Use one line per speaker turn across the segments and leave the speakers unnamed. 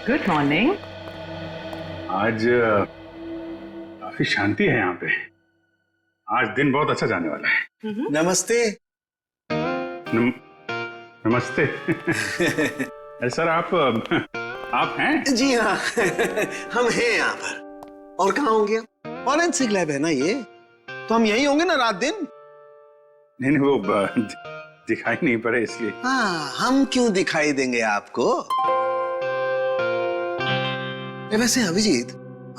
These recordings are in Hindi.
Good morning.
आज काफी शांति है यहाँ पे। आज दिन बहुत अच्छा जाने वाला है।
नमस्ते।
नमस्ते। अरे सर आप हैं?
जी हाँ। हम हैं यहाँ पर। और कहाँ होंगे आप? फॉरेंसिक लैब है ना ये, तो हम यही होंगे ना रात दिन।
नहीं वो दिखाई नहीं पड़े इसलिए।
हाँ, हम क्यों दिखाई देंगे आपको? वैसे अभिजीत,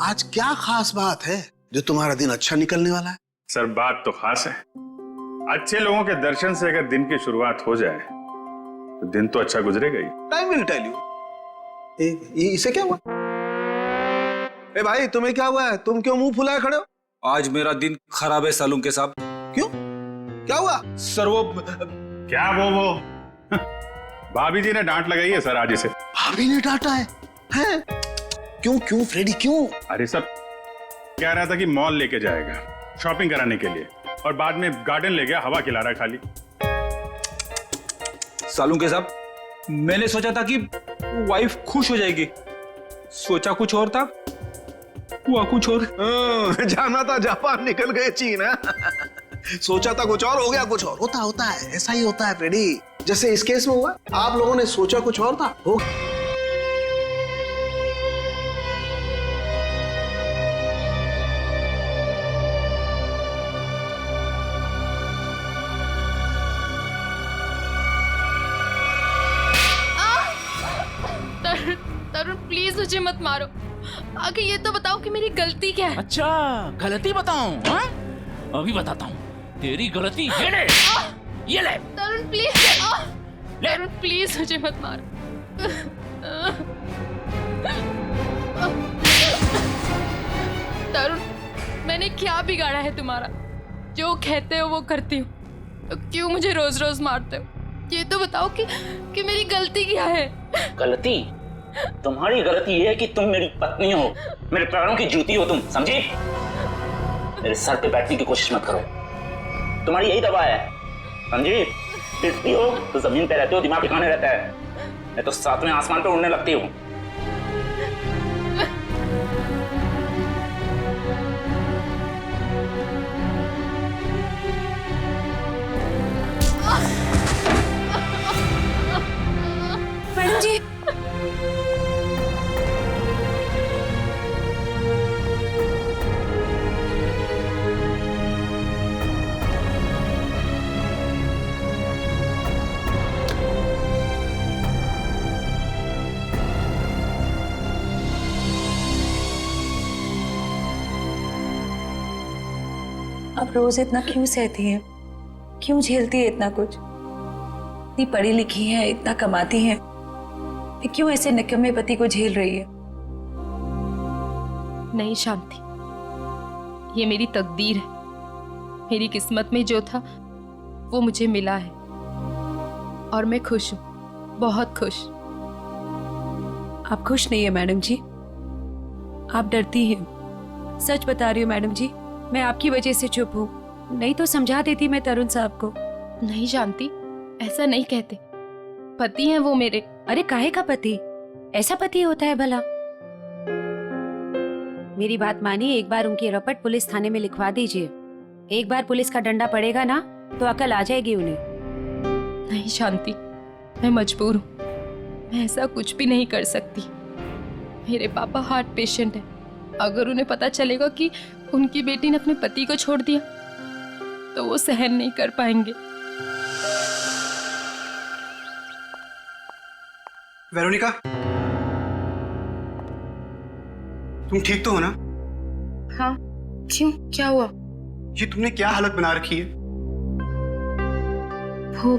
आज क्या खास बात है जो तुम्हारा दिन अच्छा निकलने वाला है?
सर बात तो खास है। अच्छे लोगों के दर्शन से अगर दिन की शुरुआत हो जाए तो दिन तो अच्छा गुजरेगा ही।
Time will tell you. इसे क्या हुआ? ए भाई, तुम्हें क्या हुआ है? तुम क्यों मुंह फुलाए खड़े हो?
आज मेरा दिन खराब है सालुंके साहब।
क्यों? क्या हुआ?
सर वो
क्या वो भाभी जी ने डांट लगाई है सर आज इसे।
भाभी ने डांटा है? हैं? क्यों फ्रेडी क्यों?
अरे सर कह रहा था कि मॉल लेके जाएगा शॉपिंग कराने के लिए और बाद में गार्डन ले गया, हवा खिला रहा है खाली।
सालुंके साहब, मैंने सोचा था कि वाइफ खुश हो जाएगी, सोचा कुछ और था, हुआ कुछ और।
जाना था जापान, निकल गए चीन। सोचा था कुछ और, हो गया कुछ और। होता है, ऐसा ही होता है फ्रेडी। जैसे इस केस में हुआ, आप लोगों ने सोचा कुछ और था, हो।
तरुण प्लीज मुझे मत मारो। आगे ये तो बताओ कि मेरी गलती क्या है।
अच्छा गलती बताऊं? हाँ? अभी बताता हूँ। तेरी गलती ये ले, ये ले।
तरुण प्लीज, तरुण प्लीज मुझे मत मारो। तरुण, मैंने क्या बिगाड़ा है तुम्हारा? जो कहते हो वो करती हूँ, तो क्यों मुझे रोज रोज मारते हो? ये तो बताओ कि मेरी गलती क्या है?
गलती? तुम्हारी गलती ये है कि तुम मेरी पत्नी हो, मेरे पैरों की जूती हो तुम, समझी? मेरे सर पे बैठने की कोशिश मत करो, तुम्हारी यही दवा है, समझी? फिरती हो तो जमीन पे रहते हो, दिमाग ठिकाने रहता है, मैं तो सातवें आसमान पे उड़ने लगती हूँ।
मैडम जी,
अब रोज इतना क्यों सहती है? क्यों झेलती है इतना कुछ? इतनी पढ़ी लिखी है, इतना कमाती है, फिर क्यों ऐसे निकम्मे पति को झेल रही है?
नहीं शांति, ये मेरी तकदीर है। मेरी किस्मत में जो था वो मुझे मिला है और मैं खुश हूँ, बहुत खुश।
आप खुश नहीं है मैडम जी, आप डरती हैं। सच बता रही हूँ मैडम जी, मैं आपकी वजह से चुप हूँ, नहीं तो समझा देती मैं तरुण साहब को।
नहीं शांति, ऐसा नहीं कहते, पति हैं वो मेरे।
अरे काहे का पति? ऐसा पति होता है भला? मेरी बात मानिए, एक बार उनकी रपट पुलिस थाने में लिखवा दीजिए। एक बार पुलिस का डंडा पड़ेगा ना तो अकल आ जाएगी उन्हें।
नहीं शांति, मैं मजबूर हूँ, मैं ऐसा कुछ भी नहीं कर सकती। मेरे पापा हार्ट पेशेंट है, अगर उन्हें पता चलेगा कि उनकी बेटी ने अपने पति को छोड़ दिया तो वो सहन नहीं कर पाएंगे।
वेरोनिका, तुम ठीक तो हो ना?
हाँ, क्यों, क्या हुआ?
ये तुमने क्या हालत बना रखी है?
वो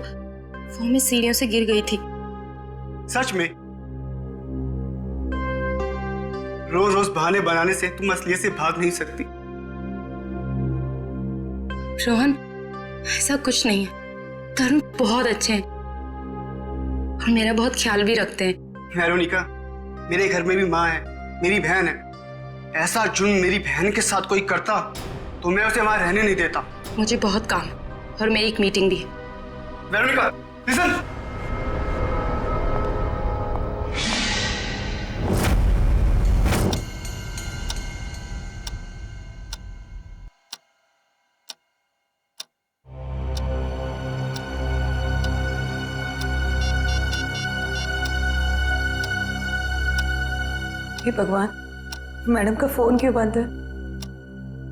मैं सीढ़ियों से गिर गई थी।
सच में? रोज रोज बहाने बनाने से तुम असलियत से भाग नहीं सकती।
रोहन, ऐसा कुछ नहीं है, तरुण बहुत अच्छे हैं और मेरा बहुत ख्याल भी रखते हैं।
वेरोनिका, मेरे घर में भी माँ है, मेरी बहन है। ऐसा जुर्म मेरी बहन के साथ कोई करता तो मैं उसे वहां रहने नहीं देता।
मुझे बहुत काम है और मेरी एक मीटिंग भी है।
Veronica, listen.
हे भगवान, मैडम का फोन क्यों बंद है?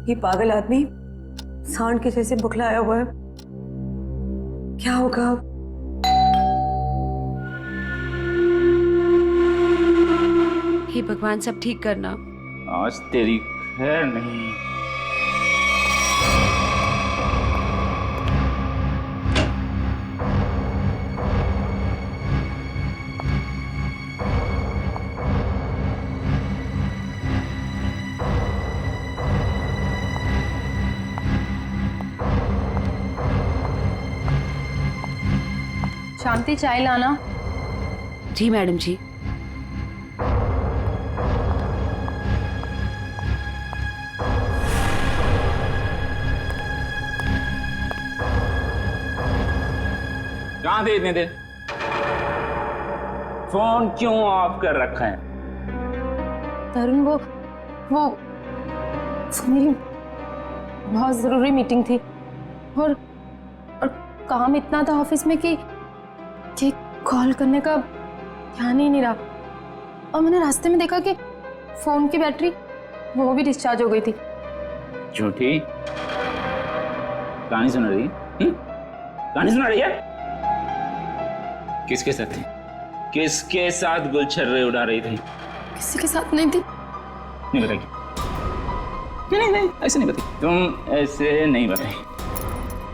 ये पागल आदमी सांड के जैसे बुखलाया हुआ है। क्या होगा अब? हे भगवान, सब ठीक करना।
आज तेरी खैर नहीं।
शांति, चाय लाना।
जी मैडम जी।
कहाँ थे इतने देर? फोन क्यों ऑफ कर रखा है?
तरुण, वो मेरी बहुत जरूरी मीटिंग थी और काम इतना था ऑफिस में कि कॉल करने का ध्यान ही नहीं रहा। और मैंने रास्ते में देखा कि फोन की बैटरी वो भी डिस्चार्ज हो गई थी।
झूठी कहानी सुना रही? कहानी सुना रही है? किसके साथ थी? किसके साथ गुलछर्रे उड़ा रही थी?
किसी के साथ नहीं थी।
नहीं बताएगी? नहीं ऐसे नहीं बताई। तुम ऐसे नहीं बताई।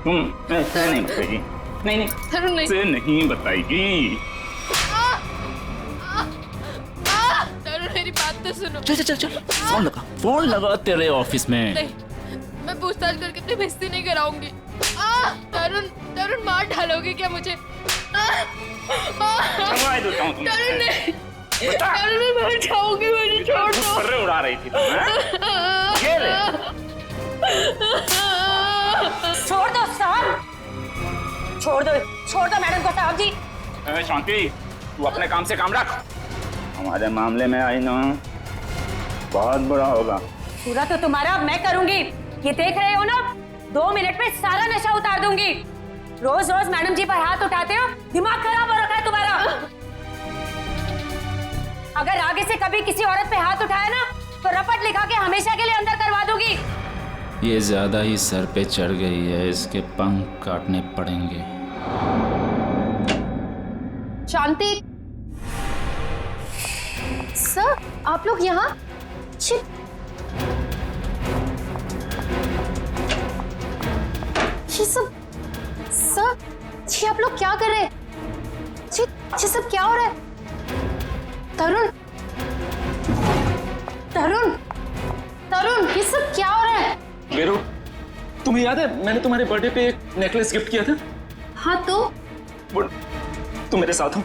तुम ऐसे नहीं बताएगी। नहीं
तरुण, नहीं।
ऐसे नहीं बताएगी।
तरुण, मेरी बात तो सुनो।
चल फोन लगा तेरे ऑफिस में।
नहीं, मैं पूछताछ करके अपनी बेइज्जती नहीं कराऊंगी। तरुण, मार डालोगे क्या मुझे? तरुण, नहीं। तरुण, मैं मर जाऊंगी, मुझे छोड़ दो।
गुलछर्रे उड़ा रही थी तुम, हाँ? ये ले।
छोड़ दो साहब, छोड़ दो मैडम को साहब जी।
शांति, तू अपने काम से काम रख। हमारे मामले में आई ना, बहुत बुरा होगा।
पूरा तो तुम्हारा अब मैं करूंगी। ये देख रहे हो ना, 2 मिनट में सारा नशा उतार दूंगी। रोज रोज मैडम जी पर हाथ उठाते हो, दिमाग खराब हो रखा है तुम्हारा। अगर आगे से कभी किसी औरत पे हाथ उठाया ना, तो रपट लिखा के हमेशा के लिए अंदर करवा दूंगी।
ये ज्यादा ही सर पे चढ़ गई है, इसके पंख काटने पड़ेंगे।
शांति सर, आप लोग यहाँ? ये सब सर, ये आप लोग क्या कर रहे हैं? ये सब क्या हो रहा है? तरुण, ये सब क्या हो रहा है?
बेरू, तुम्हें याद है मैंने तुम्हारे बर्थडे पे एक नेकलेस गिफ्ट किया था?
हाँ तो?
वो तुम मेरे साथ हो।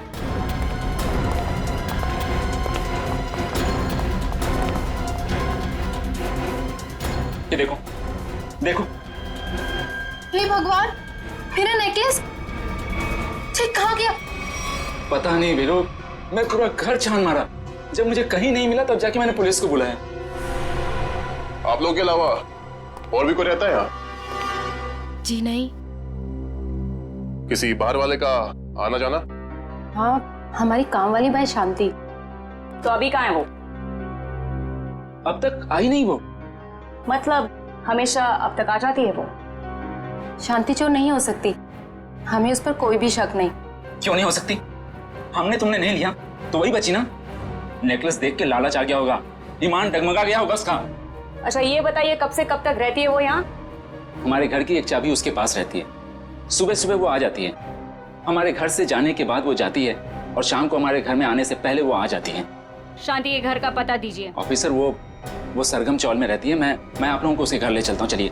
ये देखो, देखो।
हे भगवान, मेरा नेकलेस कहाँ गया?
पता नहीं बेरू, मैं पूरा घर छान मारा। जब मुझे कहीं नहीं मिला तब जाके मैंने पुलिस को बुलाया।
आप लोग के अलावा और भी कोई रहता है यहाँ?
जी नहीं।
किसी बाहर वाले का आना जाना?
हाँ, हमारी काम वाली भाई शांति।
तो अभी कहाँ है वो?
अब तक आई नहीं वो।
मतलब हमेशा अब तक आ जाती है वो?
शांति चोर नहीं हो सकती, हमें उस पर कोई भी शक नहीं।
क्यों नहीं हो सकती? हमने तुमने नहीं लिया तो वही बची ना। नेकलेस देख के लालच आ गया होगा, ईमान डगमगा गया होगा उसका।
अच्छा ये बताइए, कब से कब तक रहती है वो यहाँ?
हमारे घर की एक चाबी उसके पास रहती है। सुबह सुबह वो आ जाती है, हमारे घर से जाने के बाद वो जाती है, और शाम को हमारे घर में आने से पहले वो आ जाती है।
शांति के घर का पता दीजिए।
ऑफिसर, वो सरगम चौल में रहती है। मैं आप लोगों को उसके घर ले चलता हूँ, चलिए।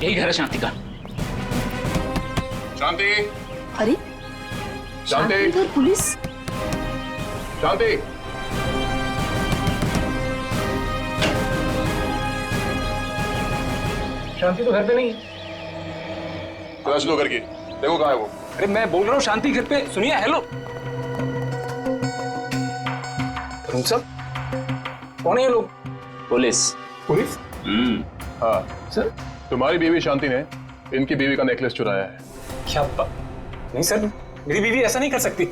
यही घर है शांति का।
शांति,
अरे
शांति,
घर पुलिस।
शांति,
शांति तो घर पे नहीं।
पता चलो करके देखो कहाँ है वो।
अरे मैं बोल रहा हूँ शांति घर पे। सुनिए, हेलो। तुम सब कौन है ये लोग?
पुलिस।
पुलिस? हाँ
सर,
तुम्हारी बीवी शांति ने इनकी बीवी का नेकलेस चुराया है।
क्या बात? नहीं सर, मेरी बीवी ऐसा नहीं कर सकती।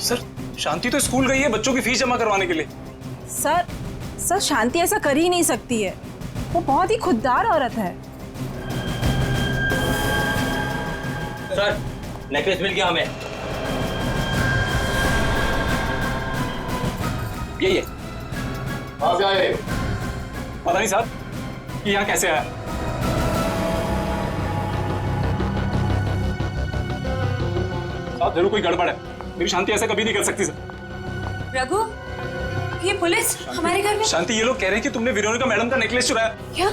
सर, शांति तो स्कूल गई है बच्चों की फीस जमा करवाने के लिए।
सर शांति ऐसा कर ही नहीं सकती है। वो बहुत ही खुददार औरत है।
सर, नेकलेस मिल गया हमें। ये
कहाँ से आए?
पता नहीं साहब कि यहाँ कैसे आया। साहब जरूर कोई गड़बड़ है। मेरी शांति ऐसा कभी नहीं कर सकती सर।
रघु, ये पुलिस हमारे घर में।
शांति, ये लोग कह रहे हैं कि तुमने वेरोनिका मैडम का नेकलेस चुराया।
क्या?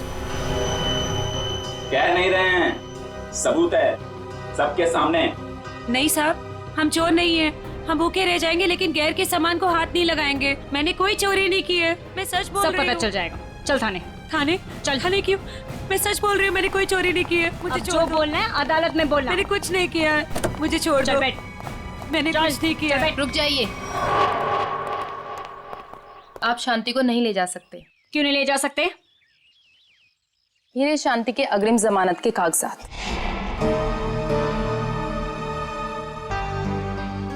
कह नहीं रहे हैं, सबूत है सबके सामने।
नहीं साहब, हम चोर नहीं है। हम भूखे रह जाएंगे लेकिन गैर के सामान को हाथ नहीं लगाएंगे। मैंने कोई चोरी नहीं की है। मैं सच बोल रही हूँ।
सब पता चल जाएगा। चल थाने।
थाने?
चल। थाने क्यों?
मैं सच बोल रही हूँ, मैंने कोई चोरी नहीं की है। मुझे
अब जो बोलना है अदालत में बोलना।
मैंने कुछ नहीं किया है, मुझे छोड़ दो।
बैठ।
मैंने कुछ नहीं किया है।
रुक जाइए, आप शांति को नहीं ले जा सकते।
क्यों नहीं ले जा सकते?
ये शांति के अग्रिम जमानत के कागजात।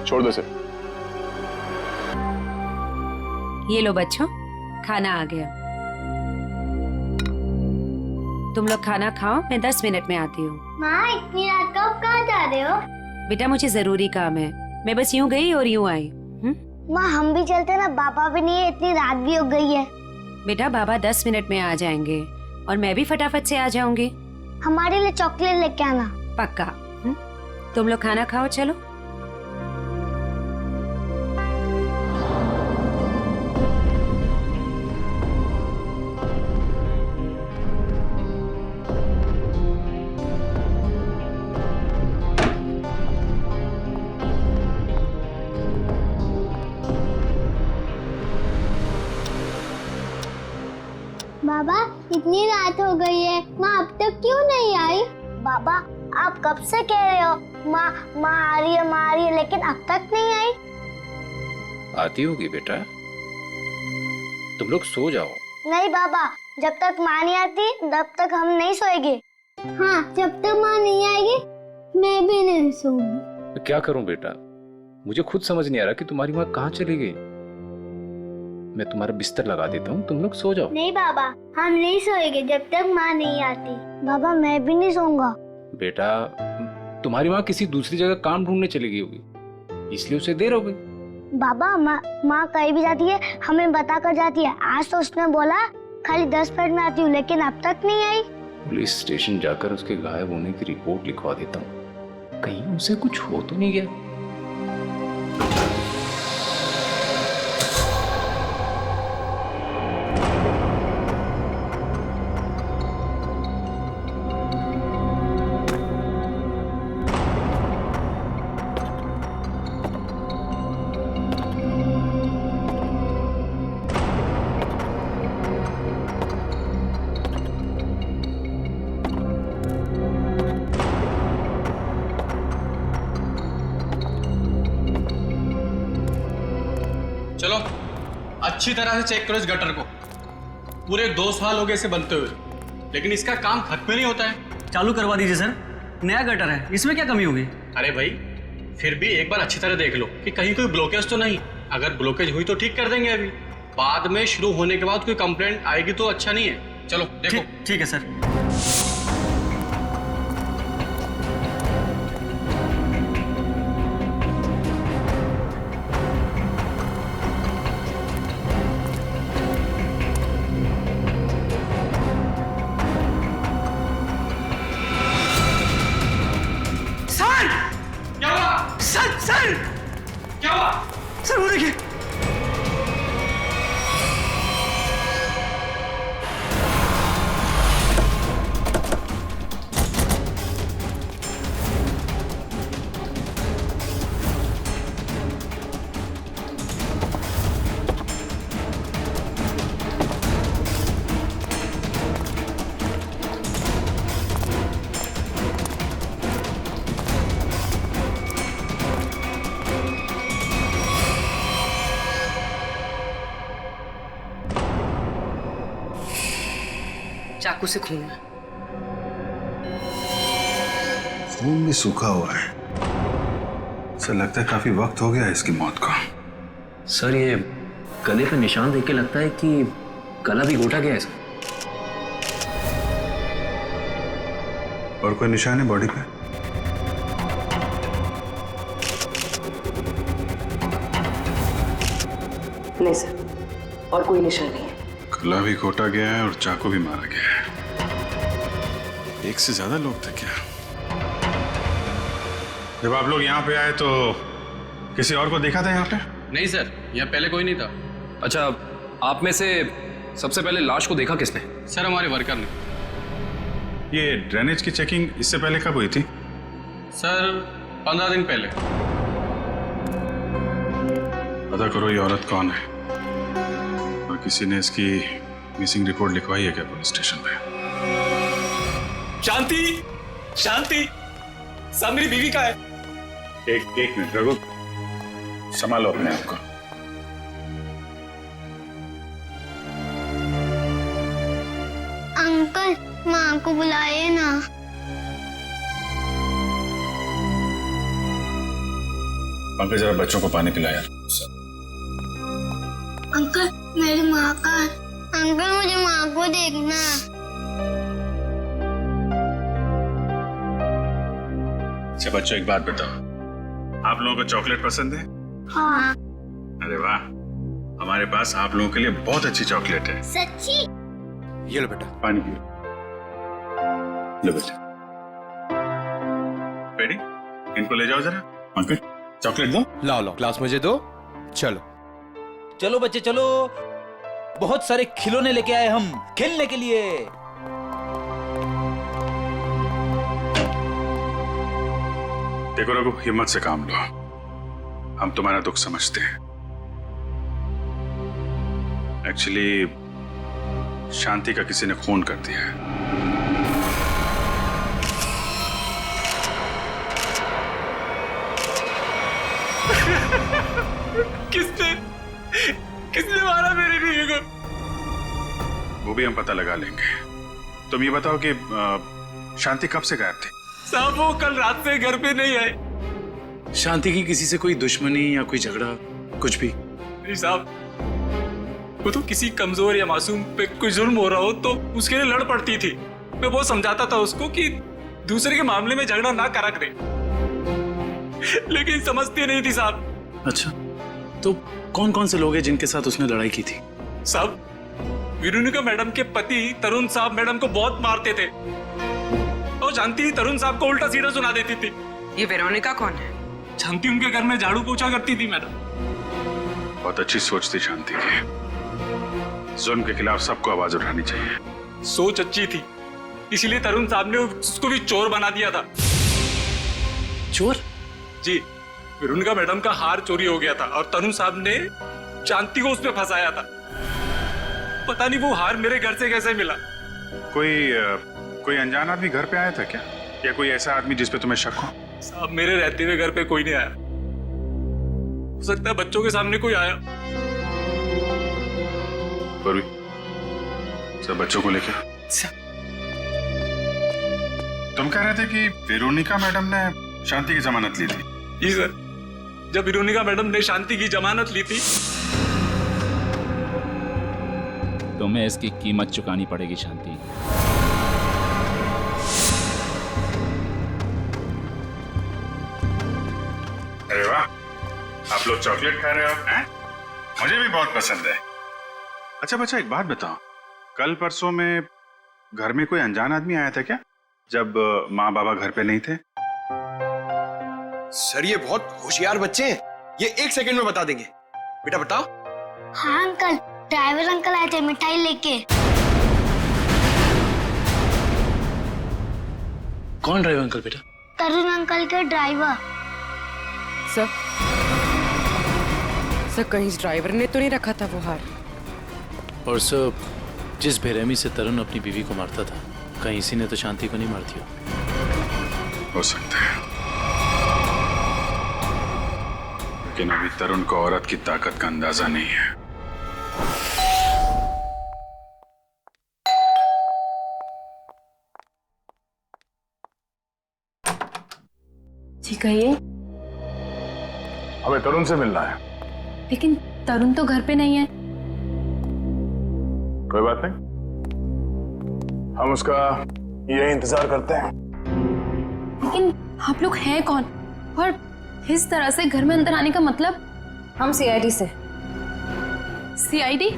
छोड़ दो इसे।
ये लो बच्चों, खाना आ गया। तुम लोग खाना खाओ, मैं 10 मिनट में आती हूँ।
माँ, इतनी रात को आप कहाँ जा रहे हो?
बेटा मुझे जरूरी काम है, मैं बस यूं गई और यूं आई।
माँ, हम भी चलते ना, पापा भी नहीं है, इतनी रात भी हो गई है।
बेटा बाबा 10 मिनट में आ जाएंगे और मैं भी फटाफट से आ जाऊंगी।
हमारे लिए चॉकलेट लेके आना।
पक्का। तुम लोग खाना खाओ, चलो।
बाबा, इतनी रात हो गई है, माँ अब तक क्यों नहीं आई? बाबा, आप कब से कह रहे हो माँ माँ आ रही है, लेकिन अब तक नहीं आई।
आती होगी बेटा, तुम लोग सो जाओ।
नहीं बाबा, जब तक माँ नहीं आती तब तक हम नहीं सोएंगे। हाँ, जब तक माँ नहीं आएगी मैं भी नहीं सोऊंगी।
तो क्या करूं बेटा, मुझे खुद समझ नहीं आ रहा कि तुम्हारी माँ कहाँ चली गई। मैं तुम्हारा बिस्तर लगा देता हूँ, तुम लोग सो जाओ।
नहीं बाबा, हम नहीं सोएंगे जब तक माँ नहीं आती। बाबा, मैं भी नहीं सोऊंगा।
बेटा, तुम्हारी माँ किसी दूसरी जगह काम ढूंढने चली गई होगी, इसलिए उसे देर हो गई।
बाबा, माँ कहीं भी जाती है हमें बता कर जाती है। आज तो उसने बोला खाली 10 मिनट में आती हूँ, लेकिन अब तक नहीं आई।
पुलिस स्टेशन जाकर उसके गायब होने की रिपोर्ट लिखवा देता हूँ, कहीं उसे कुछ हो तो नहीं गया।
चलो अच्छी तरह से चेक करो इस गटर को। पूरे 2 साल हो गए इसे बनते हुए, लेकिन इसका काम खत्म नहीं होता है।
चालू करवा दीजिए सर, नया गटर है, इसमें क्या कमी होगी?
अरे भाई, फिर भी एक बार अच्छी तरह देख लो कि कहीं कोई ब्लॉकेज तो नहीं। अगर ब्लॉकेज हुई तो ठीक कर देंगे, अभी बाद में शुरू होने के बाद कोई कंप्लेंट आएगी तो अच्छा नहीं है। चलो देखो।
ठीक है सर।
क्या हुआ?
सर वो देखिए।
चाकू से खून है।
खून भी सूखा हुआ है। सर लगता है काफी वक्त हो गया है इसकी मौत को।
सर ये गले पे निशान देख के लगता है कि गला भी घोटा गया है सर।
और कोई निशान है बॉडी पे?
नहीं सर, और कोई निशान नहीं है।
गला भी घोटा गया है और चाकू भी मारा गया है। एक से ज्यादा लोग थे क्या? जब आप लोग यहाँ पे आए तो किसी और को देखा था यहाँ पे?
नहीं सर, यहाँ पहले कोई नहीं था।
अच्छा, आप में से सबसे पहले लाश को देखा किसने?
सर हमारे वर्कर ने।
ये ड्रेनेज की चेकिंग इससे पहले कब हुई थी?
सर 15 दिन पहले।
पता करो ये औरत कौन है और किसी ने इसकी मिसिंग रिपोर्ट लिखवाई है क्या पुलिस स्टेशन पे?
शांति, शांति, सब मेरी बीवी का है।
एक मिनट रघु, संभालो अपने आप को।
अंकल माँ को बुलाए ना।
पंकज जरा बच्चों को पानी पिला यार।
अंकल मेरी माँ का, अंकल मुझे माँ को देखना।
अच्छा बच्चों एक बात बताओ, आप लोगों को चॉकलेट पसंद है?
हाँ।
अरे वाह, हमारे पास आप लोगों के लिए बहुत अच्छी चॉकलेट है।
सच्ची?
ये लो बेटा पानी पियो। लो बेटा, रेडी? इनको ले जाओ जरा। अंकल चॉकलेट दो।
लाओ लाओ, ग्लास मुझे दो। चलो
चलो बच्चे चलो, बहुत सारे खिलौने लेके आए हम खेलने के लिए।
देखो रघु, हिम्मत से काम लो, हम तुम्हारा दुख समझते हैं। एक्चुअली शांति का किसी ने खून कर दिया है।
किसने मारा मेरी बीवी को?
वो भी हम पता लगा लेंगे। तुम ये बताओ कि शांति कब से गायब थी?
साहब वो कल रात से घर पे नहीं आए।
शांति की किसी से कोई दुश्मनी या कोई झगड़ा कुछ भी?
नहीं साहब, वो तो किसी कमजोर या मासूम पे कोई जुल्म हो रहा हो तो उसके लिए लड़ पड़ती थी। मैं बहुत समझाता था उसको कि दूसरे के मामले में झगड़ा ना करा करे, लेकिन समझती नहीं थी साहब।
अच्छा, तो कौन कौन से लोग हैं जिनके साथ उसने लड़ाई की थी?
साहब वेरोनिका मैडम के पति तरुण साहब मैडम को बहुत मारते थे और शांति तरुण साहब को उल्टा सीधा सुना देती थी।
ये वेरोनिका कौन है?
शांति उनके घर में झाड़ू पोछा करती थी मैडम।
बहुत अच्छी सोच थी शांति की। जुल्म के खिलाफ सबको आवाज उठानी चाहिए।
सोच अच्छी थी, इसीलिए तरुण साहब ने उसको भी चोर बना दिया था।
चोर?
जी, वेरोनिका मैडम का हार चोरी हो गया था और तरुण साहब ने शांति को उसमें फंसाया था। पता नहीं वो हार मेरे घर से कैसे मिला।
कोई अनजान आदमी घर पे आया था क्या, या कोई ऐसा आदमी जिस पे तुम्हें शक हो?
साहब मेरे रहते हुए घर पे कोई नहीं आया, हो सकता है बच्चों के सामने कोई आया।
सब बच्चों को लेकर तुम कह रहे थे कि वेरोनिका मैडम ने शांति की जमानत ली थी?
जी सर, जब वेरोनिका मैडम ने शांति की जमानत ली थी
तुम्हें इसकी कीमत चुकानी पड़ेगी शांति।
अरे वाह, आप लोग चॉकलेट खा रहे हो हैं? मुझे भी बहुत पसंद है। अच्छा बच्चा एक बात बताओ, कल परसों में घर में कोई अनजान आदमी आया था क्या, जब माँ बाबा घर पे नहीं थे?
सर ये बहुत होशियार बच्चे हैं, ये 1 सेकंड में बता देंगे। बेटा बताओ।
हाँ अंकल, ड्राइवर अंकल आए थे मिठाई लेके।
कौन ड्राइवर अंकल बेटा?
तरुण अंकल के ड्राइवर।
सर कहीं इस ड्राइवर ने तो नहीं रखा था वो हार?
और सर जिस बेरहमी से तरुण अपनी बीवी को मारता था, कहीं इसी ने तो शांति को नहीं मारती
हो सकता है, लेकिन अभी तरुण को औरत की ताकत का अंदाजा नहीं है।
जी कहिए।
हमें तरुण से मिलना है।
लेकिन तरुण तो घर पे नहीं है।
कोई बात नहीं, हम उसका यही इंतजार करते हैं।
लेकिन आप लोग हैं कौन और इस तरह से घर में अंदर आने का मतलब?
हम सीआईडी से।
सीआईडी?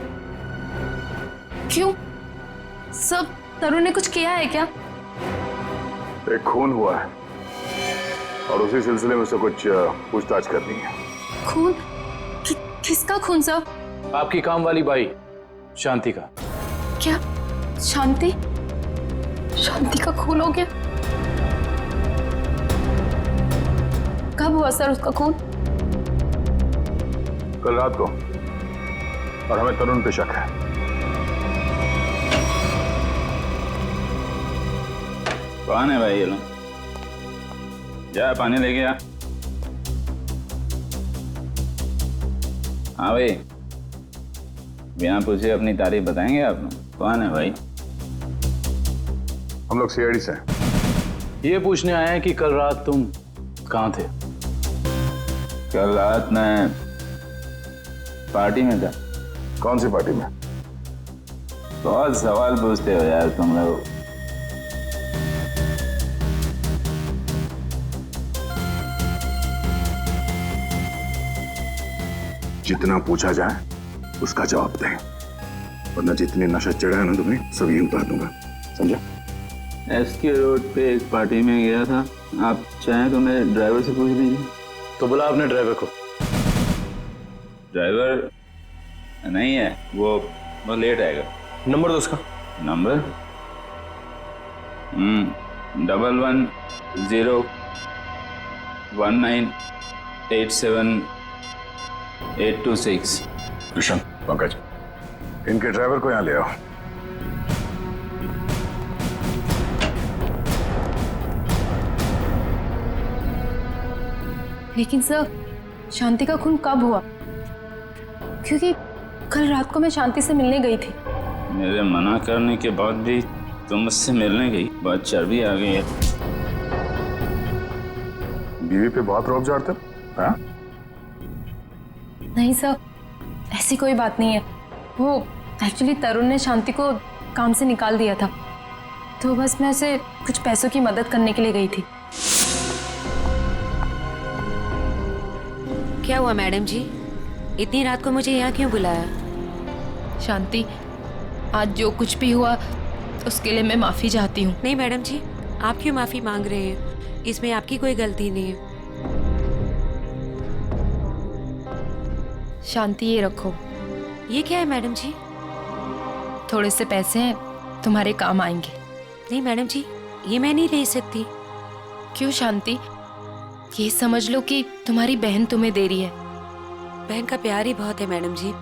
क्यों? सब तरुण ने कुछ किया है क्या?
एक खून हुआ है और उसी सिलसिले में उससे कुछ पूछताछ करनी है।
खून? किसका खून साहब?
आपकी काम वाली बाई शांति का।
क्या शांति? शांति का खून हो गया? कब हुआ सर उसका खून?
कल रात को, और हमें तरुण पे शक है।
कौन है भाई ये लोग? जा पानी लेके आ। हाँ भाई, बिना पूछे अपनी तारीफ बताएंगे आप लोग? कौन है भाई?
हम लोग सीआईडी से हैं।
ये पूछने आए हैं कि कल रात तुम कहाँ थे?
कल रात मैं पार्टी में था।
कौन सी पार्टी में?
बहुत सवाल पूछते हो यार तुम लोग।
जितना पूछा जाए उसका जवाब दें, वरना जितने नशा चढ़ा है ना तुम्हें सभी उतार दूंगा, समझा?
एसके रोड पे एक पार्टी में गया था। आप चाहें तो मेरे ड्राइवर से पूछ लीजिए।
तो बुला अपने ड्राइवर को।
ड्राइवर नहीं है, वो लेट आएगा।
नंबर दो उसका।
नंबर 1101987826।
कृष्ण, पंकज, इनके ड्राइवर को यहाँ ले आओ।
लेकिन सर, शांति का खून कब हुआ? क्योंकि कल रात को मैं शांति से मिलने गई थी।
मेरे मना करने के बाद भी तुम मुझसे मिलने गई? बहुत चर्बी आ गई है।
बीवी पे बहुत रौब झाड़ते? हाँ?
नहीं सर, ऐसी कोई बात नहीं है। वो एक्चुअली तरुण ने शांति को काम से निकाल दिया था, तो बस मैं उसे कुछ पैसों की मदद करने के लिए गई थी।
क्या हुआ मैडम जी, इतनी रात को मुझे यहाँ क्यों बुलाया?
शांति, आज जो कुछ भी हुआ उसके लिए मैं माफी चाहती हूँ।
नहीं मैडम जी, आप क्यों माफी मांग रहे हैं? इसमें आपकी कोई गलती नहीं है।
शांति, ये रखो।
ये क्या है मैडम जी?
थोड़े से पैसे हैं, तुम्हारे काम आएंगे।
नहीं मैडम जी, ये मैं नहीं ले सकती।
क्यों शांति? ये समझ लो कि तुम्हारी बहन तुम्हें दे रही है।
बहन का प्यार ही बहुत है मैडम जी,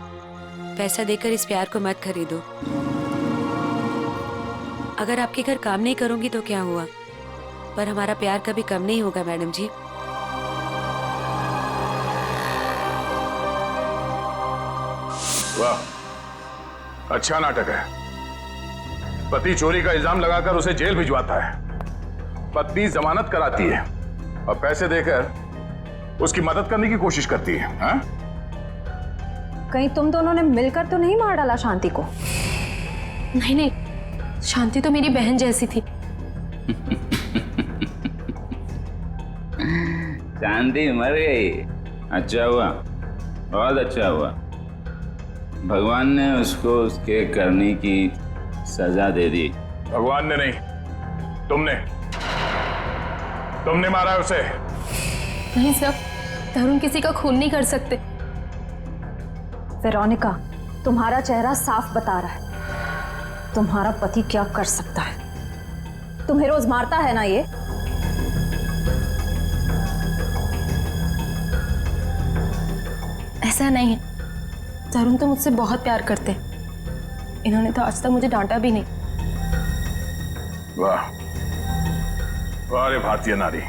पैसा देकर इस प्यार को मत खरीदो। अगर आपके घर काम नहीं करूंगी तो क्या हुआ, पर हमारा प्यार कभी कम नहीं होगा मैडम जी।
वाह, अच्छा नाटक है। पति चोरी का इल्जाम लगाकर उसे जेल भिजवाता है, पत्नी जमानत कराती है और पैसे देकर उसकी मदद करने की कोशिश करती है। हाँ?
कहीं तुम दोनों ने मिलकर तो नहीं मार डाला शांति को?
नहीं नहीं, शांति तो मेरी बहन जैसी थी।
शांति मर गई, अच्छा हुआ, बहुत अच्छा हुआ। भगवान ने उसको उसके करने की सजा दे दी।
भगवान ने नहीं, तुमने मारा है उसे।
नहीं सर, तरुण किसी का खून नहीं कर सकते।
वेरोनिका, तुम्हारा चेहरा साफ बता रहा है तुम्हारा पति क्या कर सकता है। तुम्हें रोज मारता है ना ये?
ऐसा नहीं है, तरुण तो मुझसे बहुत प्यार करते हैं। इन्होंने तो आज तक मुझे डांटा भी नहीं।
वाह वाह रे भारतीय नारी,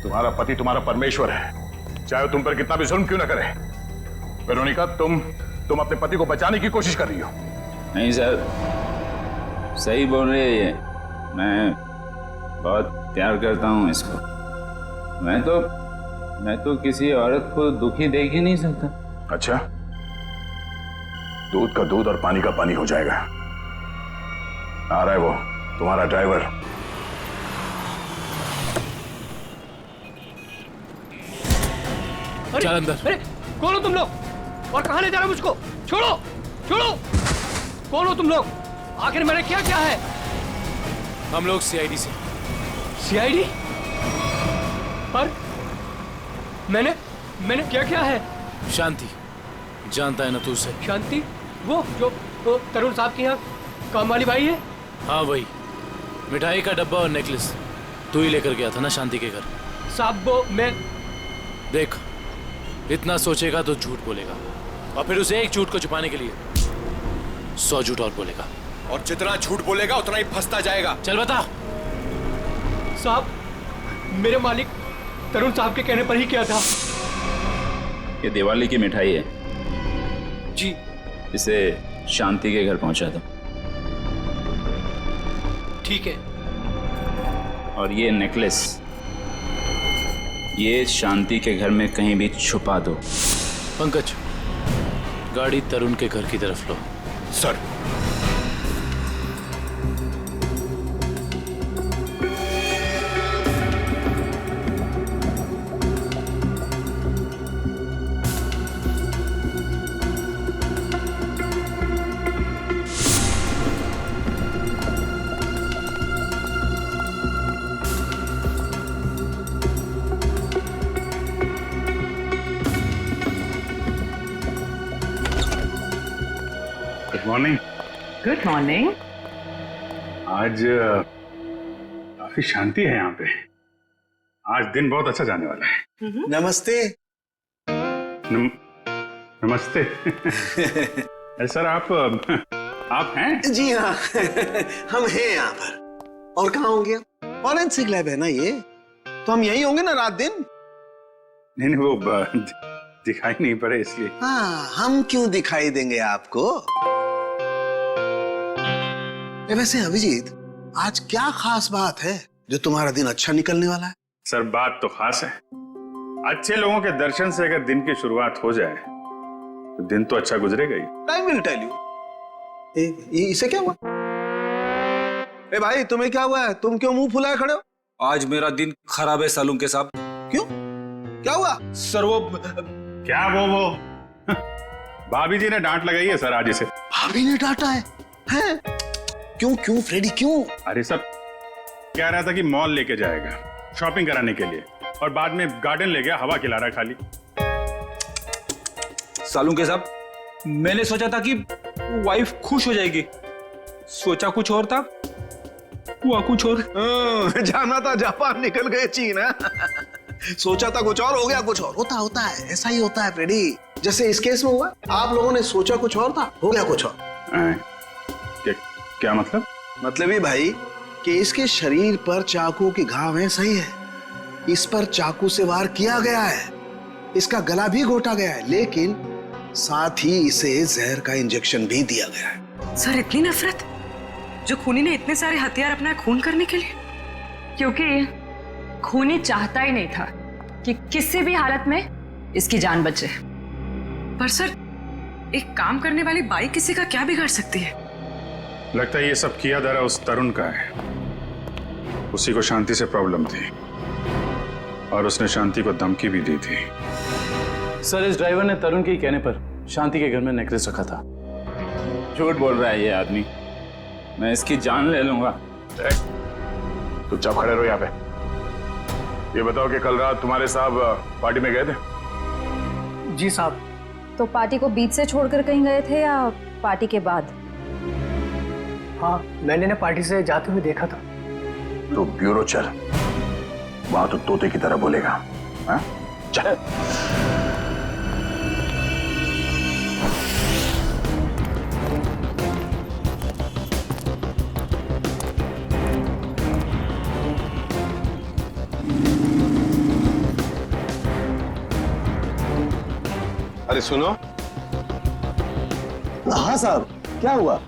तुम्हारा पति तुम्हारा परमेश्वर है, चाहे वो तुम पर कितना भी जुल्म क्यों न करे। वेरोनिका, तुम अपने पति को बचाने की कोशिश कर रही हो।
नहीं सर, सही बोल रहे हैं ये। मैं बहुत प्यार करता हूँ इसको। मैं तो किसी औरत को दुखी देख ही नहीं सकता।
अच्छा, दूध का दूध और पानी का पानी हो जाएगा। आ रहा है वो तुम्हारा ड्राइवर।
चल अंदर। अरे कौन हो तुम लोग और कहां ले जा रहे हो मुझको? छोड़ो छोड़ो, कौन हो तुम लोग? आखिर मैंने क्या क्या है?
हम लोग सीआईडी से।
सीआईडी? पर मैंने क्या क्या है?
शांति, जानता है ना तू उसे?
शांति? वो जो तरुण साहब के यहाँ काम वाली भाई है?
हाँ वही। मिठाई का डब्बा और नेकलेस तू ही लेकर गया था ना शांति के घर?
साहब वो मैं
देख, इतना सोचेगा तो झूठ बोलेगा, और फिर उसे एक झूठ को छुपाने के लिए 100 झूठ और बोलेगा,
और जितना झूठ बोलेगा उतना ही फंसता जाएगा।
चल बता।
साहब, मेरे मालिक तरुण साहब के कहने पर ही किया था।
ये दिवाली की मिठाई है
जी।
इसे शांति के घर पहुंचा दो।
ठीक है।
और ये नेकलेस ये शांति के घर में कहीं भी छुपा दो।
पंकज, गाड़ी तरुण के घर की तरफ लो।
Sir.
Good morning.
Good morning.
आज काफी शांति है यहाँ पे। आज दिन बहुत अच्छा जाने वाला है।
नमस्ते।
नमस्ते। सर आप हैं?
जी हाँ। हम हैं यहाँ पर। और कहाँ होंगे? फॉरेंसिक लैब है ना ये, तो हम यहीं होंगे ना रात दिन।
नहीं वो दिखाई नहीं पड़े इसलिए।
हाँ, हम क्यों दिखाई देंगे आपको? वैसे अभिजीत, आज क्या खास बात है जो तुम्हारा दिन अच्छा निकलने वाला है?
सर बात तो खास है। अच्छे लोगों के दर्शन से अगर दिन की शुरुआत हो जाए तो दिन तो अच्छा गुजरेगा ही।
Time will tell you. इसे क्या हुआ? ए भाई, तुम्हें क्या हुआ है? तुम क्यों मुंह फुलाए खड़े हो?
आज मेरा दिन खराब है सालूम के साहब।
क्यों? क्या हुआ?
सर वो
क्या वो भाभी जी ने डांट लगाई है सर आज इसे।
भाभी ने डांटा है? हैं? क्यों फ्रेडी क्यों?
अरे सब कह रहा था कि मॉल लेके जाएगा शॉपिंग कराने के लिए, और बाद में गार्डन ले गया, हवा खिला रहा खाली।
सालूम के साहब, मैंने सोचा था कि वाइफ खुश हो जाएगी, सोचा कुछ और था, हुआ कुछ और।
जाना था जापान, निकल गए चीन। सोचा था कुछ और, हो गया कुछ और। होता है, ऐसा ही होता है फ्रेडी। जैसे इस केस में हुआ, आप लोगों ने सोचा कुछ और था, हो गया कुछ और।
क्या मतलब?
मतलब ये भाई कि इसके शरीर पर चाकू के घाव हैं, सही है। इस पर चाकू से वार किया गया है, इसका गला भी घोटा गया है, लेकिन साथ ही इसे जहर का इंजेक्शन भी दिया गया है।
सर, इतनी नफरत जो खूनी ने इतने सारे हथियार अपना खून करने के लिए?
क्योंकि खूनी चाहता ही नहीं था कि किसी भी हालत में इसकी जान बचे।
पर सर, एक काम करने वाली बाई किसी का क्या बिगाड़ सकती है?
लगता है ये सब किया धरा उस तरुण का है। उसी को शांति से प्रॉब्लम थी और उसने शांति को धमकी भी दी थी।
सर, इस ड्राइवर ने तरुण के कहने पर शांति के घर में नेकलेस रखा था।
झूठ बोल रहा है ये आदमी, मैं इसकी जान ले लूंगा।
चुपचाप खड़े रहो यहाँ पे। ये बताओ कि कल रात तुम्हारे साहब पार्टी में गए थे?
जी साहब।
तो पार्टी को बीच से छोड़कर कहीं गए थे या पार्टी के बाद?
हाँ, मैंने पार्टी से जाते हुए देखा था।
तो ब्यूरो चल, वहां तो तोते की तरह बोलेगा। हाँ? चल।
अरे सुनो।
हाँ साहब, क्या हुआ?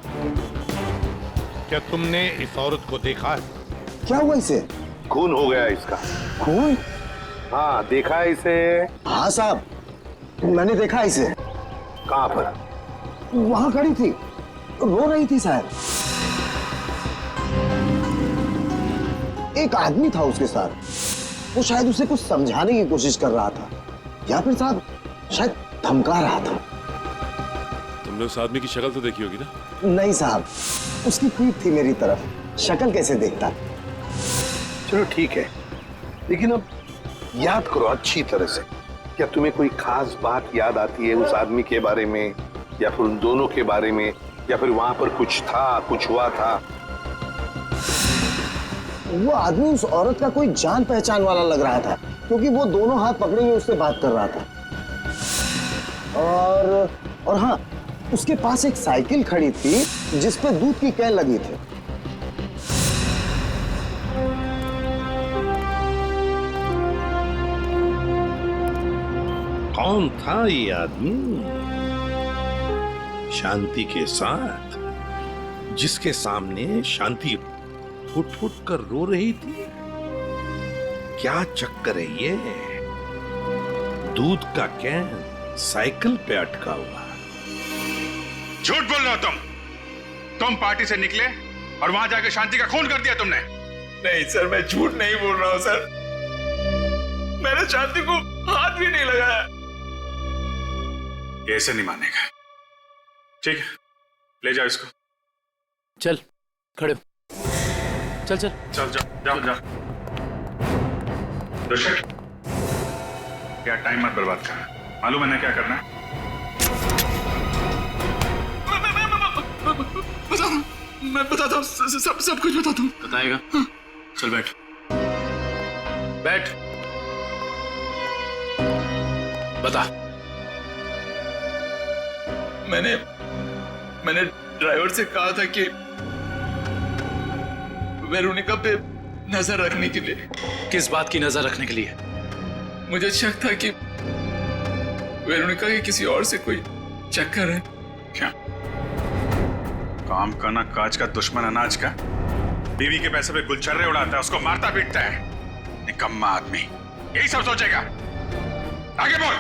क्या तुमने इस औरत को देखा है?
क्या हुआ इसे?
खून हो गया इसका।
खून?
हाँ, देखा है इसे?
हाँ साहब, मैंने देखा इसे।
कहाँ पर?
वहां खड़ी थी, रो रही थी शायद। एक आदमी था उसके साथ, वो शायद उसे कुछ समझाने की कोशिश कर रहा था, या फिर साहब शायद धमका रहा था।
तुमने उस आदमी की शक्ल तो देखी होगी ना?
नहीं साहब, उसकी पीठ थी मेरी तरफ, शक्ल कैसे देखता।
चलो ठीक है, लेकिन अब याद करो अच्छी तरह से। क्या तुम्हें कोई खास बात याद आती है उस आदमी के बारे में, या फिर उन दोनों के बारे में, या फिर वहां पर कुछ था, कुछ हुआ था?
वो आदमी उस औरत का कोई जान पहचान वाला लग रहा था, क्योंकि वो दोनों हाथ पकड़े हुए उससे बात कर रहा था। और हाँ, उसके पास एक साइकिल खड़ी थी जिस पे दूध की कैन लगी थी।
कौन था ये आदमी शांति के साथ, जिसके सामने शांति फुट फुट कर रो रही थी? क्या चक्कर है ये? दूध का कैन साइकिल पे अटका हुआ।
झूठ बोल रहे हो तुम पार्टी से निकले और वहां जाके शांति का खून कर दिया तुमने।
नहीं सर, मैं झूठ नहीं बोल रहा हूं सर। मैंने शांति को हाथ भी नहीं लगाया।
ये ऐसे नहीं मानेगा। ठीक है, ले जाओ इसको।
चल खड़े हो। चल चल
चल जाओ जाओ। दर्शक, क्या टाइम मत बर्बाद कर, मालूम है ना क्या करना है?
मैं बताता हूँ, सब कुछ बताता हूँ।
बताएगा? चल बैठ बैठ, बता।
मैंने ड्राइवर से कहा था कि वेरोनिका पे नजर रखने के लिए।
किस बात की नजर रखने के लिए?
मुझे शक था कि वेरोनिका के किसी और से कोई चक्कर है।
क्या काम का ना काज का दुश्मन अनाज का, बीवी के पैसे पे गुलछर्रे उड़ाता है, उसको मारता पीटता है। निकम्मा आदमी, यही सब सोचेगा। आगे बोल।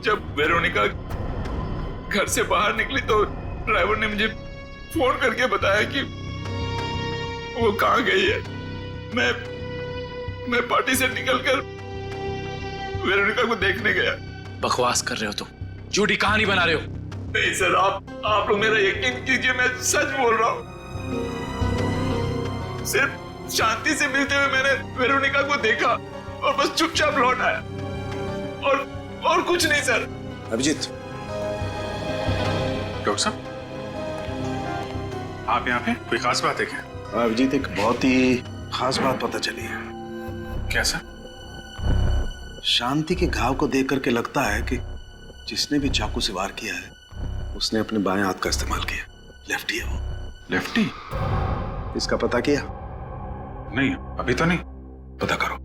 जब वेरोनिका घर से बाहर निकली तो ड्राइवर ने मुझे फोन करके बताया कि वो कहाँ गई है। मैं पार्टी से निकलकर वेरोनिका को देखने गया।
बकवास कर रहे हो तुम, झूठी कहानी बना रहे हो।
नहीं सर, आप लोग मेरा यकीन कीजिए, मैं सच बोल रहा हूँ। सिर्फ शांति से मिलते हुए मैंने वेरोनिका को देखा और बस चुपचाप लौट आया, और कुछ नहीं सर।
अभिजीत,
डॉक्टर साहब, आप यहाँ पे कोई खास बात है क्या?
अभिजीत, एक बहुत ही खास बात पता चली है।
कैसा?
शांति के घाव को देख करके लगता है कि जिसने भी चाकू से वार किया है उसने अपने बाएं हाथ का इस्तेमाल किया। लेफ्टी है वो।
लेफ्टी?
इसका पता किया?
नहीं, अभी तो नहीं।
पता करो।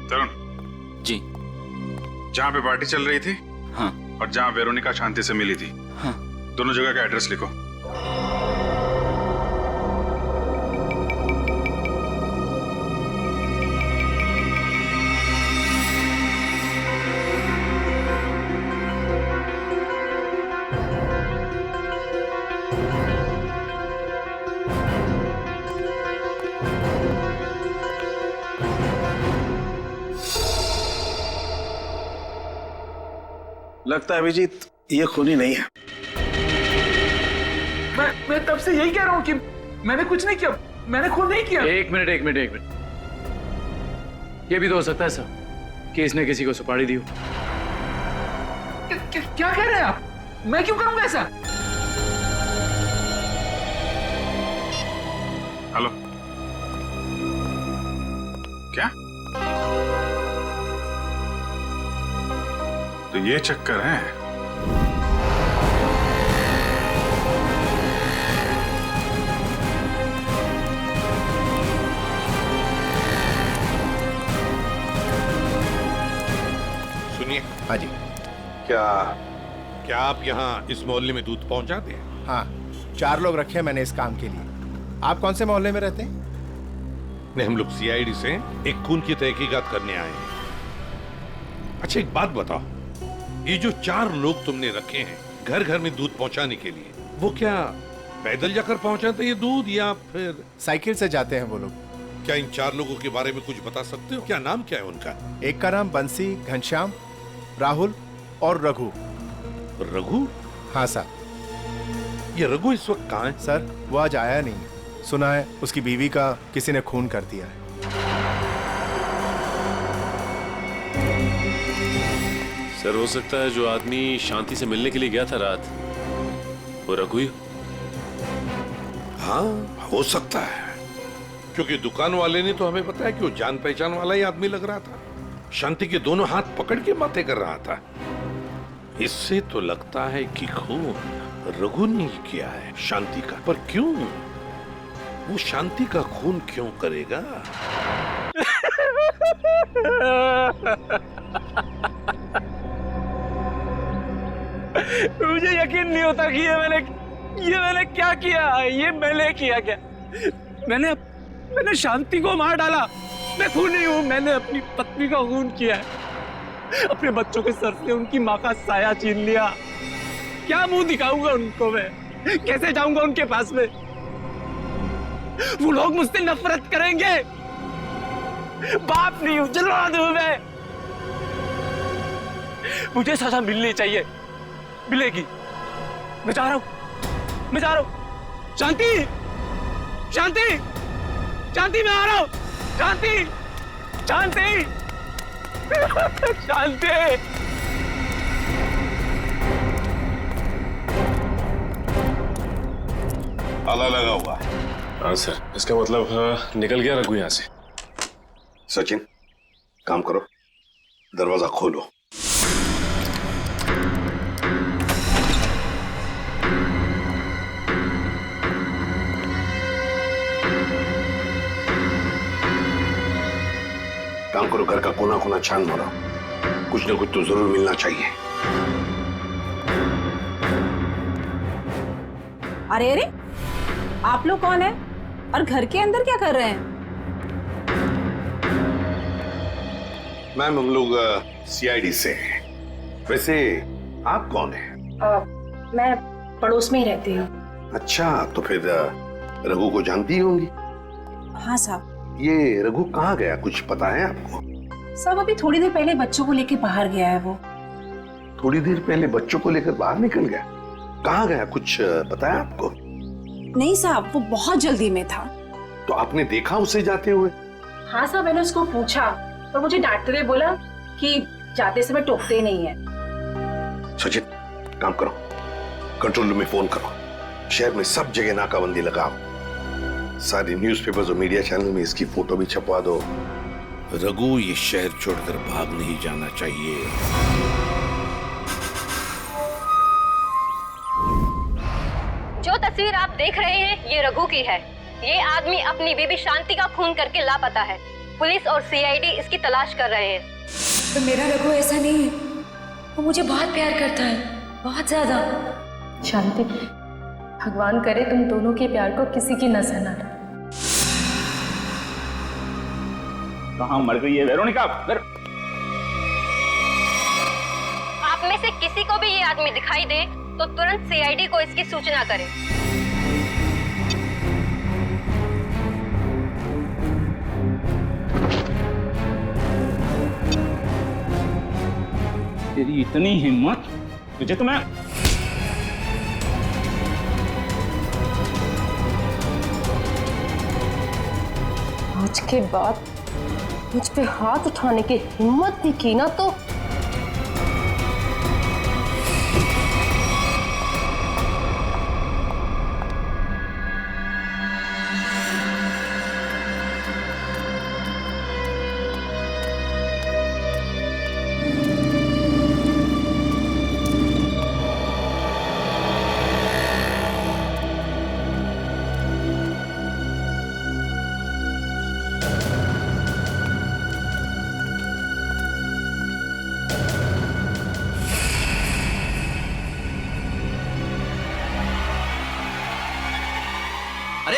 तरुण
जी,
जहाँ पे पार्टी चल रही थी,
हाँ,
और जहाँ वेरोनिका शांति से मिली थी,
हाँ,
दोनों जगह का एड्रेस लिखो।
लगता है अभिजीत ये खूनी नहीं है।
मैं तब से यही कह रहा हूँ कि मैंने कुछ नहीं किया, मैंने खून नहीं किया।
एक मिनट। ये भी तो हो सकता है सर कि इसने किसी को सुपारी दी हो।
क्या कह रहे हैं आप? मैं क्यों करूंगा ऐसा?
हेलो, क्या? तो ये चक्कर है।
सुनिए,
हाँ जी।
क्या आप यहाँ इस मोहल्ले में दूध पहुंचाते हैं?
हाँ, 4 लोग रखे हैं मैंने इस काम के लिए। आप कौन से मोहल्ले में रहते हैं?
नहीं, हम लोग सीआईडी से एक खून की तहकीकात करने आए हैं। अच्छा एक बात बताओ, ये जो 4 लोग तुमने रखे हैं घर घर में दूध पहुंचाने के लिए, वो क्या पैदल जाकर पहुंचाते हैं ये दूध या फिर
साइकिल से जाते हैं वो लोग?
क्या इन 4 लोगों के बारे में कुछ बता सकते हो? क्या नाम क्या है उनका?
एक का नाम बंसी, घनश्याम, राहुल और रघु।
रघु?
हाँ साहब।
ये रघु इस वक्त कहाँ है?
सर वो आज आया नहीं। सुना है उसकी बीवी का किसी ने खून कर दिया है।
सर हो सकता है जो आदमी शांति से मिलने के लिए गया था रात, वो रघु ही।
हाँ हो सकता है, क्योंकि दुकान वाले ने तो हमें बताया कि वो जान पहचान वाला ही आदमी लग रहा था। शांति के दोनों हाथ पकड़ के बातें कर रहा था। इससे तो लगता है कि खून रघु ने ही किया है शांति का। पर क्यों? वो शांति का खून क्यों करेगा?
मुझे यकीन नहीं होता कि ये मैंने क्या किया। ये मैंने किया क्या? मैंने शांति को मार डाला। मैं खूनी हूँ। मैंने अपनी पत्नी का खून किया है। अपने बच्चों के सर से उनकी माँ का साया छीन लिया। क्या मुंह दिखाऊंगा उनको मैं? कैसे जाऊंगा उनके पास में? वो लोग मुझसे नफरत करेंगे। बाप नहीं हूं, जल्लाद हूं मैं। मुझे सजा मिलनी चाहिए, मिलेगी। मैं जा रहा हूं। शांति, शांति, शांति, मैं आ रहा हूं। शांति, शांति, शांति।
ताला लगा हुआ है।
हाँ सर, इसका मतलब निकल गया रघु यहाँ से।
सचिन काम करो, दरवाजा खोलो। काम करो, घर का कोना कोना छान मारो। कुछ ना कुछ तो जरूर मिलना चाहिए।
अरे अरे, आप लोग कौन है और घर के अंदर क्या कर रहे हैं?
मैम हम लोग सीआईडी से हैं। वैसे आप कौन हैं?
मैं पड़ोस में ही रहती हूँ।
अच्छा, तो फिर रघु को जानती होंगी?
हाँ साहब।
ये रघु कहाँ गया, कुछ पता है आपको?
साहब अभी थोड़ी देर पहले बच्चों को लेके बाहर गया है वो।
थोड़ी देर पहले बच्चों को लेकर बाहर निकल गया? कहाँ गया, कुछ पता है आपको?
नहीं साहब, वो बहुत जल्दी में था।
तो आपने देखा उसे जाते हुए?
हाँ साहब, मैंने उसको पूछा और मुझे डांटते हुए बोला कि जाते समय टोकते नहीं है।
सचिन काम करो, कंट्रोल रूम में फोन करो। शहर में सब जगह नाकाबंदी लगाओ। सारे न्यूज़पेपर्स और मीडिया चैनल में इसकी फोटो भी छपवा दो। रघु ये शहर छोड़कर भाग नहीं जाना चाहिए।
जो तस्वीर आप देख रहे हैं ये रघु की है। ये आदमी अपनी बीबी शांति का खून करके लापता है। पुलिस और सीआईडी इसकी तलाश कर रहे हैं।
तो मेरा रघु ऐसा नहीं है, वो मुझे बहुत प्यार करता है, बहुत ज्यादा।
शांति, भगवान करे तुम दोनों के प्यार को किसी की नजर ना लगे।
कहाँ मर गई है वेरोनिका?
आप में से किसी को भी ये आदमी दिखाई दे तो तुरंत सीआईडी को इसकी सूचना करें।
तेरी इतनी हिम्मत, तुझे तो मैं
आज के बाद मुझ पे हाथ उठाने की हिम्मत नहीं की ना तो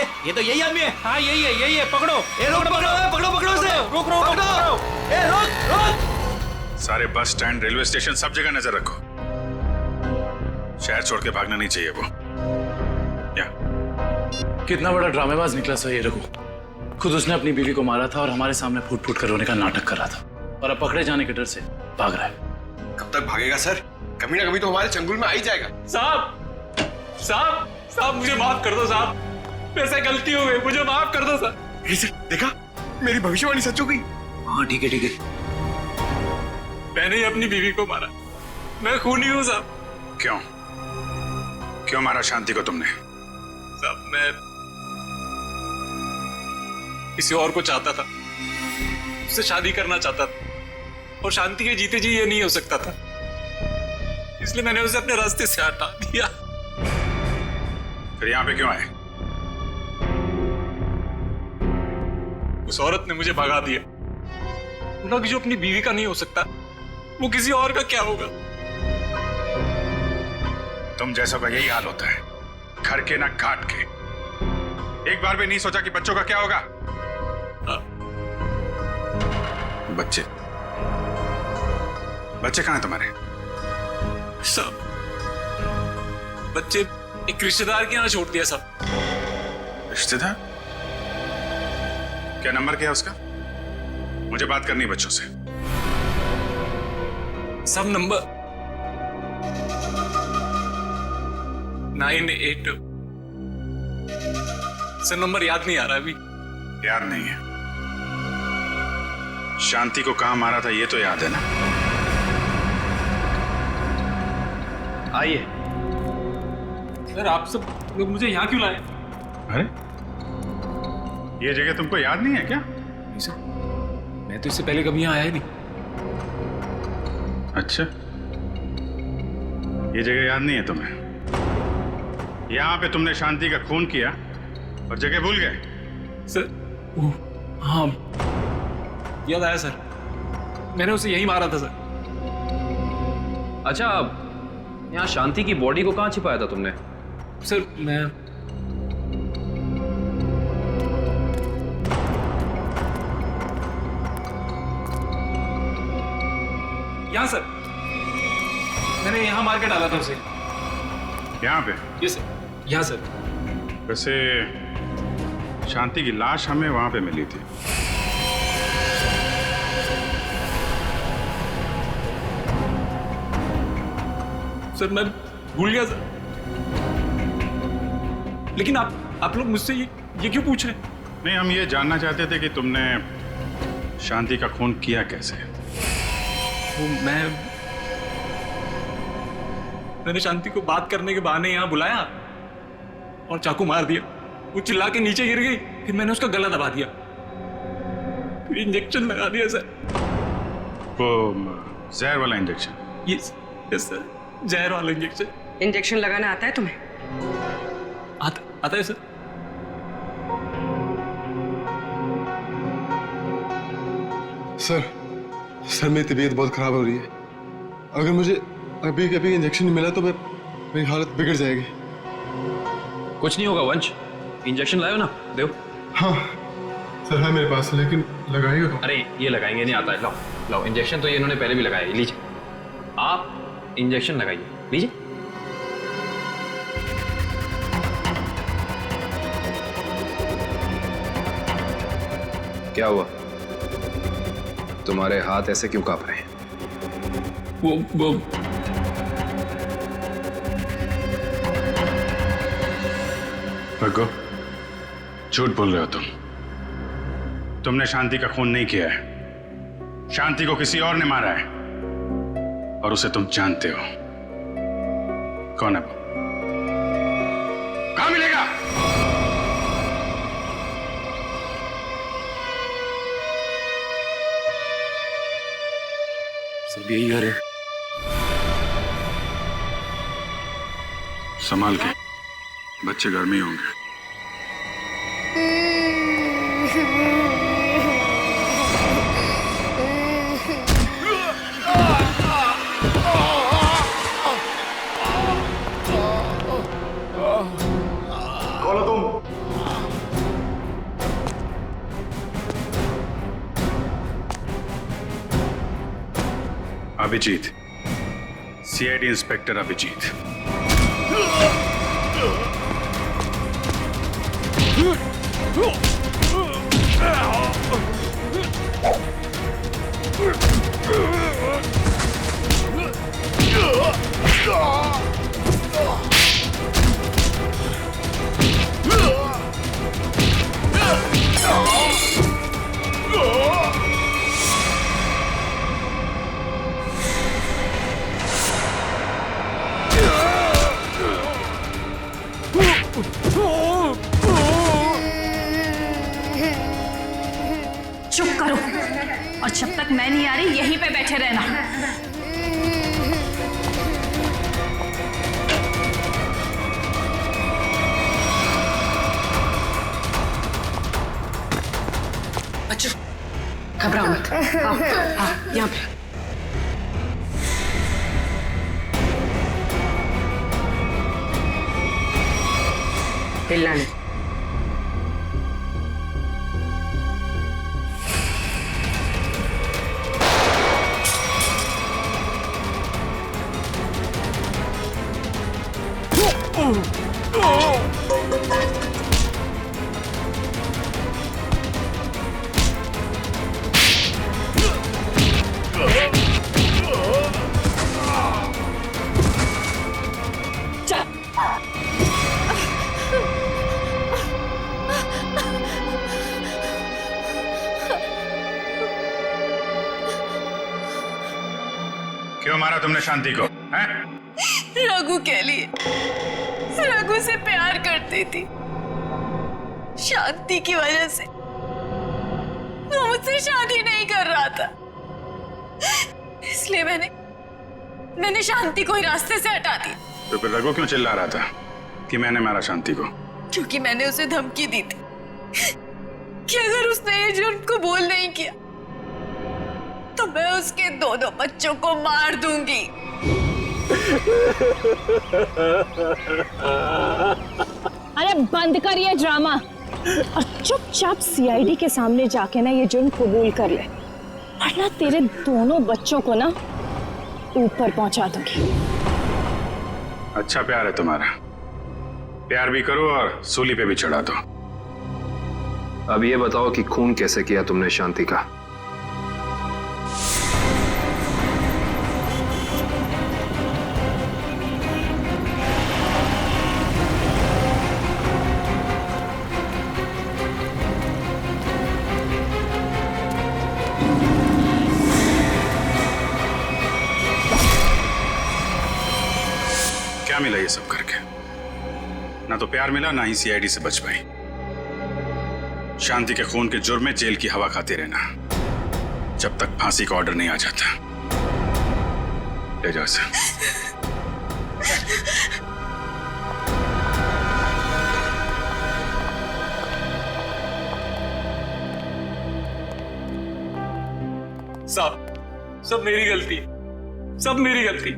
अरे ये तो यही आदमी है।
हाँ यही है पकड़ो।
ए रोक पकड़ो इसे।
रोक
ए रोक।
सारे बस स्टैंड, रेलवे स्टेशन, सब जगह नजर रखो। शहर छोड़ के भागना नहीं चाहिए वो।
कितना बड़ा ड्रामेबाज निकला सर ये रघु। खुद उसने अपनी बीवी को मारा था और हमारे सामने फूट फूट कर रोने का नाटक कर रहा था, और अब पकड़े जाने के डर से भाग रहा है।
कब तक भागेगा सर? कभी ना कभी तो हमारे चंगुल में आ ही जाएगा।
साहब मुझे माफ कर दो साहब, मेरे से गलती हो गई, मुझे माफ कर दो सर।
देखा, मेरी भविष्यवाणी सच हो गई।
हाँ ठीक है।
मैंने ही अपनी बीवी को मारा, मैं खूनी हूँ साहब।
क्यों मारा शांति को तुमने?
साहब मैं किसी और को चाहता था, उससे शादी करना चाहता था, और शांति के जीते जी ये नहीं हो सकता था, इसलिए मैंने उसे अपने रास्ते से हटा दिया।
फिर यहाँ पे क्यों आए?
उस औरत ने मुझे भगा दिया। बोला कि जो अपनी बीवी का नहीं हो सकता वो किसी और का क्या होगा।
तुम जैसों का यही हाल होता है, घर के ना घाट के। एक बार भी नहीं सोचा कि बच्चों का क्या होगा? बच्चे कहाँ हैं तुम्हारे?
सब बच्चे एक रिश्तेदार के यहाँ छोड़ दिया सब।
रिश्तेदार? क्या नंबर क्या है उसका? मुझे बात करनी है बच्चों से।
सब नंबर 982। सर नंबर याद नहीं आ रहा अभी।
याद नहीं है? शांति को कहां मारा था ये तो याद है ना?
आइए।
सर आप सब लोग मुझे यहाँ क्यों लाए?
अरे ये जगह तुमको याद नहीं है क्या?
नहीं सर, मैं तो इससे पहले कभी यहाँ आया ही नहीं।
अच्छा, ये जगह याद नहीं है तुम्हें? यहाँ पे तुमने शांति का खून किया और जगह भूल गए?
सर हाँ याद आया सर, मैंने उसे यही मारा था सर।
अच्छा, यहाँ शांति की बॉडी को कहाँ छिपाया था तुमने?
सर मैं यहाँ सर, मैंने यहाँ मार के डाला था उसे।
यहाँ पे?
ये सर, यहाँ सर।
वैसे शांति की लाश हमें वहां पे मिली थी।
सर मैं भूल गया सर, लेकिन आप लोग मुझसे ये क्यों पूछ रहे?
नहीं, हम ये जानना चाहते थे कि तुमने शांति का खून किया कैसे?
वो मैंने शांति को बात करने के बहाने यहाँ बुलाया और चाकू मार दिया। वो चिल्ला के नीचे गिर गई, फिर मैंने उसका गला दबा दिया, फिर इंजेक्शन लगा दिया सर।
वो जहर वाला इंजेक्शन?
यस सर, जहर वाला इंजेक्शन।
इंजेक्शन लगाना आता है तुम्हें?
आता है सर।
सर मेरी तबीयत बहुत खराब हो रही है। अगर मुझे अभी इंजेक्शन नहीं मिला तो मेरी हालत बिगड़ जाएगी।
कुछ नहीं होगा वंश, इंजेक्शन लाओ ना, दो।
हाँ सर है मेरे पास, लेकिन लगाएगा कौन?
अरे ये लगाएंगे नहीं आता है, लाओ लाओ। इंजेक्शन तो ये इन्होंने पहले भी लगाया है, लीजिए आप इंजेक्शन लगाइए, लीजिए।
क्या हुआ? तुम्हारे हाथ ऐसे क्यों कांप रहे हैं?
वो
भगो, झूठ बोल रहे हो तुमने शांति का खून नहीं किया है। शांति को किसी और ने मारा है, और उसे तुम जानते हो। कौन है वो? कहां मिलेगा?
सब यही घर है।
संभाल के, बच्चे घर में ही होंगे।
कौन हो तुम?
Abhijeet, CID inspector Abhijeet.
चुप करो, और जब तक मैं नहीं आ रही यहीं पे बैठे रहना।
बच्चों घबराओ मत, आओ आओ यहाँ पे। हिलना नहीं।
क्यों मारा तुमने शांति को? हैं?
रघु के लिए, रघु से प्यार करती थी, शांति की वजह से वो मुझसे शादी नहीं कर रहा था, इसलिए मैंने शांति को ही रास्ते से हटा दी।
तो फिर रघु क्यों चिल्ला रहा था कि मैंने मारा शांति को?
क्योंकि मैंने उसे धमकी दी थी कि अगर उसने ये जुर्म को बोल नहीं किया तो मैं उसके दोनों बच्चों को मार दूंगी।
अरे बंद कर ये ड्रामा और चुपचाप सीआईडी के सामने जाके ना ये जुर्म कबूल कर ले, वरना तेरे दोनों बच्चों को ना ऊपर पहुंचा दूंगी।
अच्छा प्यार है तुम्हारा, प्यार भी करो और सूली पे भी चढ़ा दो।
अब ये बताओ कि खून कैसे किया तुमने शांति का?
क्या मिला ये सब करके? ना तो प्यार मिला, ना ही सीआईडी से बच पाई। शांति के खून के जुर्म में जेल की हवा खाते रहना जब तक फांसी का ऑर्डर नहीं आ जाता। ले जाओ इसे।
सब मेरी गलती, सब मेरी गलती।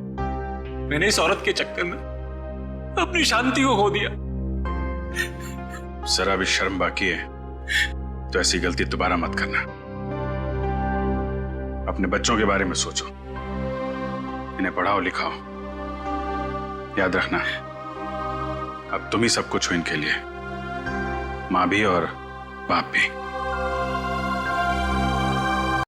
मैंने इस औरत के चक्कर में अपनी शांति को खो दिया।
जरा भी शर्म बाकी है तो ऐसी गलती दोबारा मत करना। अपने बच्चों के बारे में सोचो, इन्हें पढ़ाओ लिखाओ। याद रखना, अब तुम ही सब कुछ हो इनके लिए, माँ भी और बाप भी।